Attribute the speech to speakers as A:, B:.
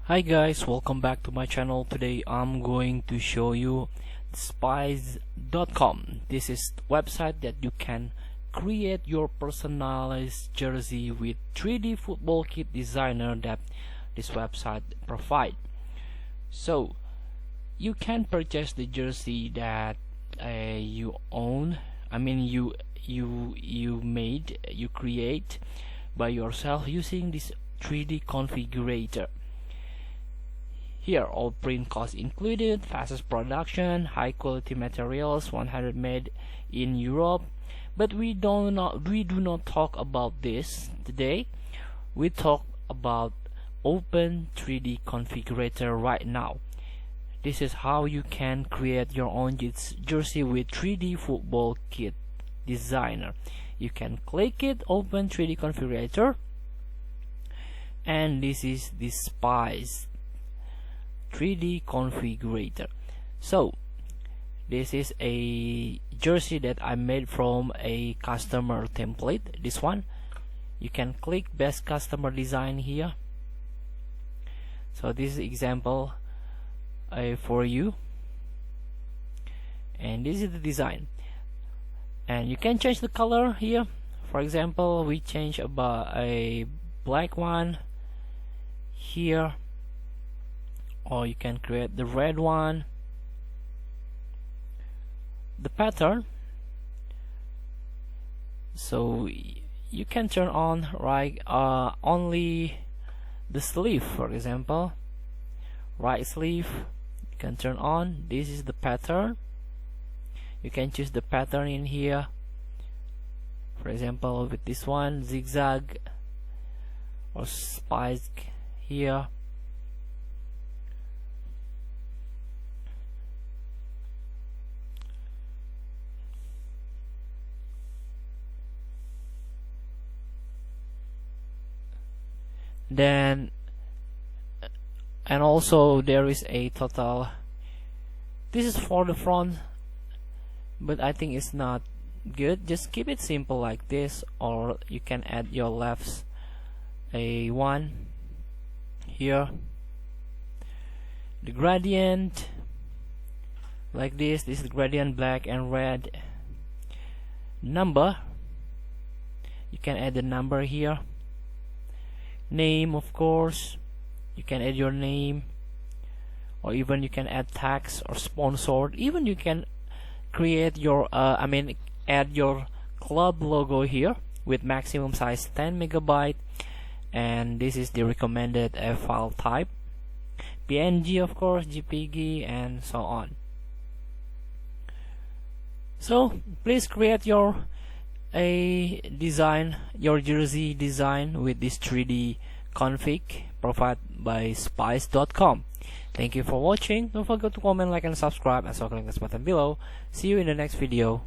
A: Hi guys, welcome back to my channel. Today I'm going to show you Spized.com. This is the website that you can create your personalized jersey with 3D football kit designer that this website provide. So you can purchase the jersey that you own. You create by yourself using this 3D configurator. Here, all print costs included, fastest production, high quality materials, 100 made in Europe. But we do not talk about this today. We talk about Open 3D Configurator right now. This is how you can create your own jersey with 3D football kit designer. You can click it, Open 3D Configurator, and this is the Spized 3D configurator. So this is a jersey that I made from a customer template. This one, you can click best customer design here. So this is example for you, and this is the design, and you can change the color here. For example, we change about a black one here, or you can create the red one. The pattern, so you can turn on only the sleeve. For example, right sleeve you can turn on. This is the pattern. You can choose the pattern in here. For example, with this one, zigzag or spikes here. Then, and also there is a total. This is for the front, but I think it's not good. Just keep it simple like this, or you can add your lefts a one here. The gradient like this. This is gradient black and red. Number, you can add the number here. Name, of course, you can add your name, or even you can add tags or sponsored. Even you can create your add your club logo here with maximum size 10 megabyte, and this is the recommended file type, PNG, of course, JPG, and so on. So please create your your jersey design with this 3D config provided by Spized.com. Thank you for watching. Don't forget to comment, like, and subscribe, and so click this button below. See you in the next video.